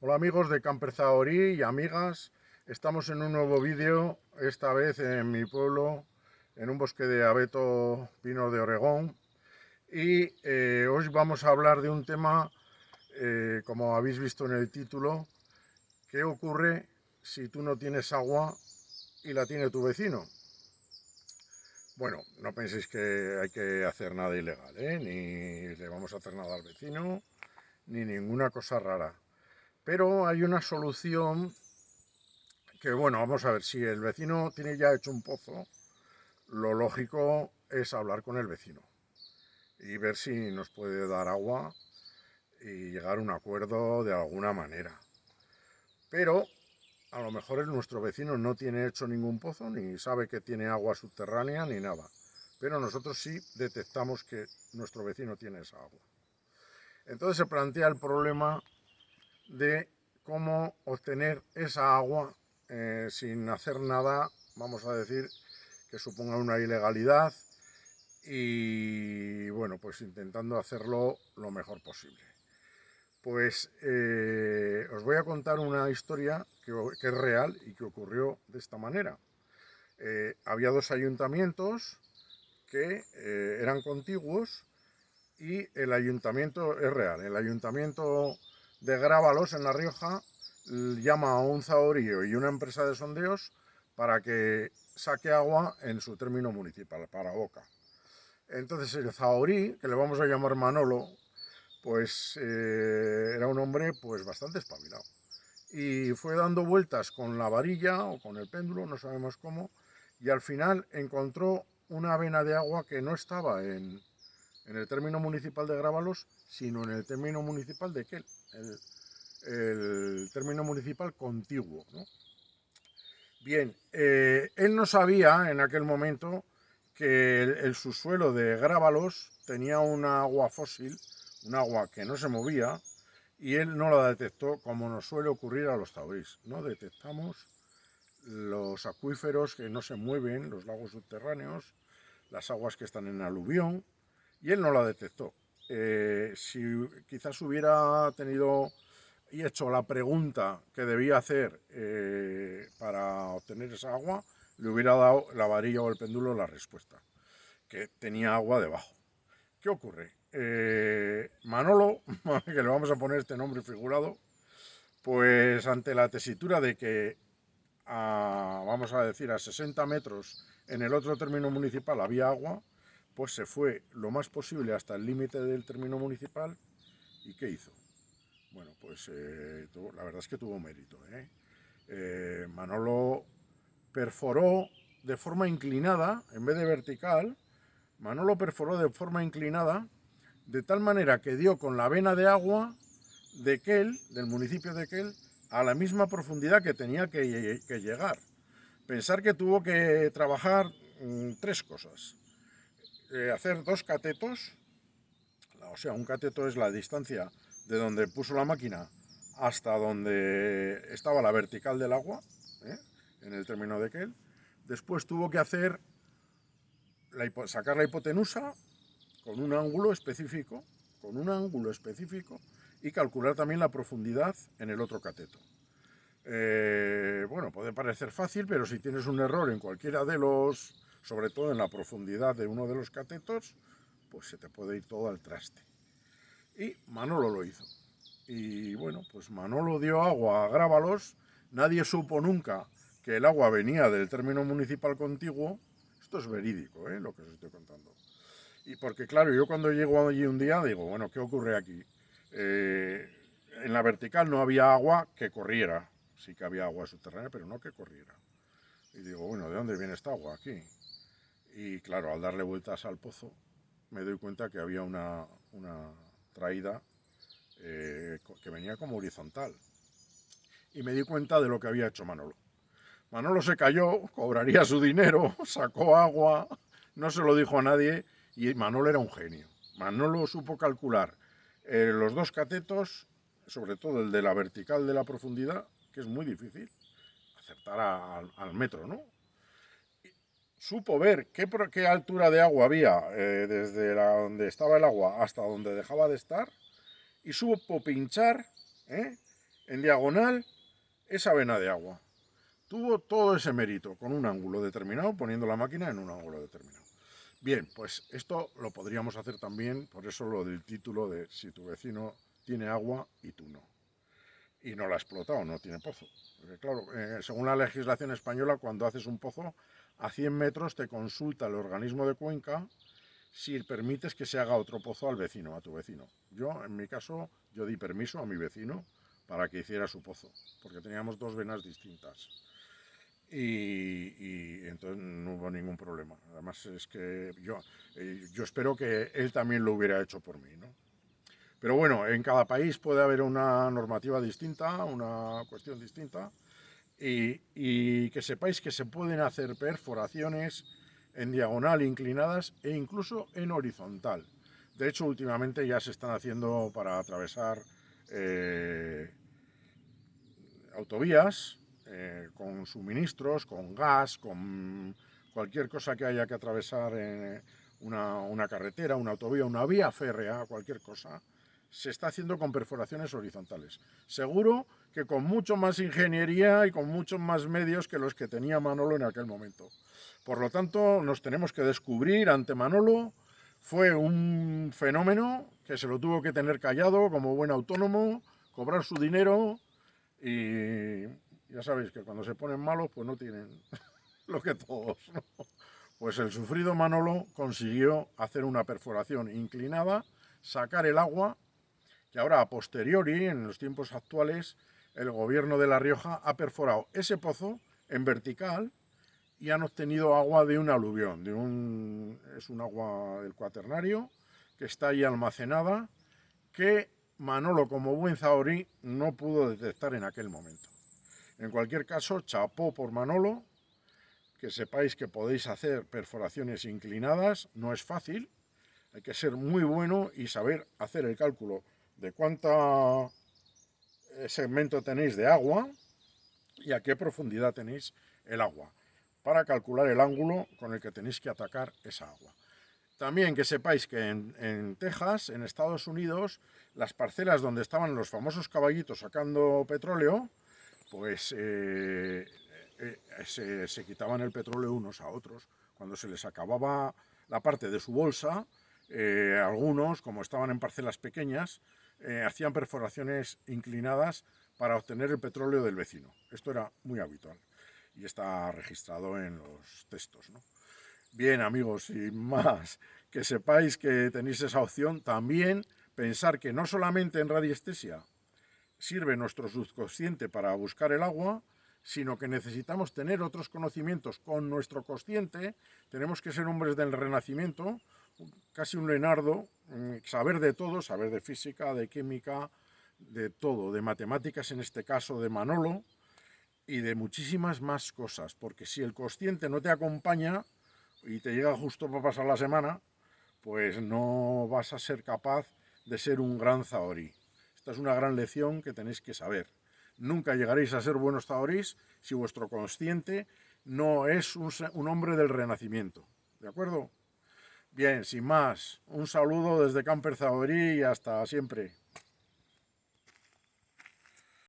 Hola amigos de Camper Zahorí y amigas, estamos en un nuevo vídeo, esta vez en mi pueblo, en un bosque de abeto pino de Oregón, y hoy vamos a hablar de un tema, como habéis visto en el título: ¿qué ocurre si tú no tienes agua y la tiene tu vecino? Bueno, no penséis que hay que hacer nada ilegal, ni le vamos a hacer nada al vecino, ni ninguna cosa rara. Pero hay una solución que, bueno, vamos a ver, si el vecino tiene ya hecho un pozo, lo lógico es hablar con el vecino y ver si nos puede dar agua y llegar a un acuerdo de alguna manera. Pero a lo mejor nuestro vecino no tiene hecho ningún pozo, ni sabe que tiene agua subterránea, ni nada. Pero nosotros sí detectamos que nuestro vecino tiene esa agua. Entonces se plantea el problema de cómo obtener esa agua sin hacer nada, vamos a decir, que suponga una ilegalidad, y bueno, pues intentando hacerlo lo mejor posible. Pues os voy a contar una historia que es real y que ocurrió de esta manera. Había dos ayuntamientos que eran contiguos, y el ayuntamiento es real. El ayuntamiento de Grábalos, en La Rioja, llama a un zahorío y una empresa de sondeos para que saque agua en su término municipal, para Boca. Entonces el zahorí, que le vamos a llamar Manolo, pues era un hombre pues bastante espabilado. Y fue dando vueltas con la varilla o con el péndulo, no sabemos cómo, y al final encontró una vena de agua que no estaba en el término municipal de Grábalos, sino en el término municipal de Quel, el término municipal contiguo, ¿no? Bien, él no sabía en aquel momento que el subsuelo de Grábalos tenía un agua fósil, un agua que no se movía, y él no la detectó, como nos suele ocurrir a los zahoríes. No detectamos los acuíferos que no se mueven, los lagos subterráneos, las aguas que están en aluvión, y él no la detectó. Si quizás hubiera tenido y hecho la pregunta que debía hacer para obtener esa agua, le hubiera dado la varilla o el péndulo la respuesta, que tenía agua debajo. ¿Qué ocurre? Manolo, que le vamos a poner este nombre figurado, pues ante la tesitura de que vamos a decir, a 60 metros en el otro término municipal había agua, pues se fue lo más posible hasta el límite del término municipal. ¿Y qué hizo? Bueno, pues la verdad es que tuvo mérito. Manolo perforó de forma inclinada, en vez de vertical. Manolo perforó de forma inclinada, de tal manera que dio con la vena de agua de Quel, del municipio de Quel, a la misma profundidad que tenía que llegar. Pensar que tuvo que trabajar tres cosas. Hacer dos catetos, o sea, un cateto es la distancia de donde puso la máquina hasta donde estaba la vertical del agua, ¿eh? En el término de Quel. Después tuvo que hacer sacar la hipotenusa con un ángulo específico, y calcular también la profundidad en el otro cateto. Bueno, puede parecer fácil, pero si tienes un error en cualquiera de los, sobre todo en la profundidad de uno de los catetos, pues se te puede ir todo al traste. Y Manolo lo hizo. Y bueno, pues Manolo dio agua a Grábalos. Nadie supo nunca que el agua venía del término municipal contiguo. Esto es verídico, lo que os estoy contando. Y porque, claro, yo cuando llego allí un día digo, bueno, ¿qué ocurre aquí? Eh, en la vertical no había agua que corriera. Sí que había agua subterránea, pero no que corriera. Y digo, bueno, ¿de dónde viene esta agua aquí? Y claro, al darle vueltas al pozo, me doy cuenta que había una traída que venía como horizontal. Y me di cuenta de lo que había hecho Manolo. Manolo se cayó, cobraría su dinero, sacó agua, no se lo dijo a nadie, y Manolo era un genio. Manolo supo calcular los dos catetos, sobre todo el de la vertical de la profundidad, que es muy difícil, acertar al metro, ¿no? Supo ver qué altura de agua había desde donde estaba el agua hasta donde dejaba de estar, y supo pinchar, ¿eh? en diagonal esa vena de agua. Tuvo todo ese mérito con un ángulo determinado, poniendo la máquina en un ángulo determinado. Bien, pues esto lo podríamos hacer también, por eso lo del título de si tu vecino tiene agua y tú no. Y no la ha explotado, no tiene pozo. Porque claro, según la legislación española, cuando haces un pozo, a 100 metros te consulta el organismo de Cuenca si permites que se haga otro pozo al vecino, a tu vecino. Yo, en mi caso, yo di permiso a mi vecino para que hiciera su pozo, porque teníamos dos venas distintas. Y entonces no hubo ningún problema. Además es que yo espero que él también lo hubiera hecho por mí, ¿no? Pero bueno, en cada país puede haber una normativa distinta, una cuestión distinta, y que sepáis que se pueden hacer perforaciones en diagonal inclinadas e incluso en horizontal. De hecho, últimamente ya se están haciendo para atravesar autovías con suministros, con gas, con cualquier cosa que haya que atravesar en una carretera, una autovía, una vía férrea, cualquier cosa, se está haciendo con perforaciones horizontales. Seguro que con mucho más ingeniería y con muchos más medios que los que tenía Manolo en aquel momento. Por lo tanto, nos tenemos que descubrir ante Manolo. Fue un fenómeno que se lo tuvo que tener callado como buen autónomo, cobrar su dinero y ya sabéis que cuando se ponen malos pues no tienen lo que todos, ¿no? Pues el sufrido Manolo consiguió hacer una perforación inclinada, sacar el agua, que ahora a posteriori, en los tiempos actuales, el gobierno de La Rioja ha perforado ese pozo en vertical y han obtenido agua de un aluvión, es un agua del cuaternario que está ahí almacenada, que Manolo, como buen zahorí, no pudo detectar en aquel momento. En cualquier caso, chapó por Manolo, que sepáis que podéis hacer perforaciones inclinadas, no es fácil, hay que ser muy bueno y saber hacer el cálculo de cuánto segmento tenéis de agua y a qué profundidad tenéis el agua, para calcular el ángulo con el que tenéis que atacar esa agua. También que sepáis que en Texas, en Estados Unidos, las parcelas donde estaban los famosos caballitos sacando petróleo, pues se quitaban el petróleo unos a otros. Cuando se les acababa la parte de su bolsa, algunos, como estaban en parcelas pequeñas, hacían perforaciones inclinadas para obtener el petróleo del vecino. Esto era muy habitual y está registrado en los textos, ¿no? Bien, amigos, y más, que sepáis que tenéis esa opción. También pensar que no solamente en radiestesia sirve nuestro subconsciente para buscar el agua, sino que necesitamos tener otros conocimientos con nuestro consciente. Tenemos que ser hombres del Renacimiento, casi un Leonardo, saber de todo, saber de física, de química, de todo, de matemáticas en este caso, de Manolo, y de muchísimas más cosas, porque si el consciente no te acompaña y te llega justo para pasar la semana, pues no vas a ser capaz de ser un gran zahorí. Esta es una gran lección que tenéis que saber. Nunca llegaréis a ser buenos zahorís si vuestro consciente no es un hombre del Renacimiento. ¿De acuerdo? Bien, sin más, un saludo desde Camper Zahorí y hasta siempre.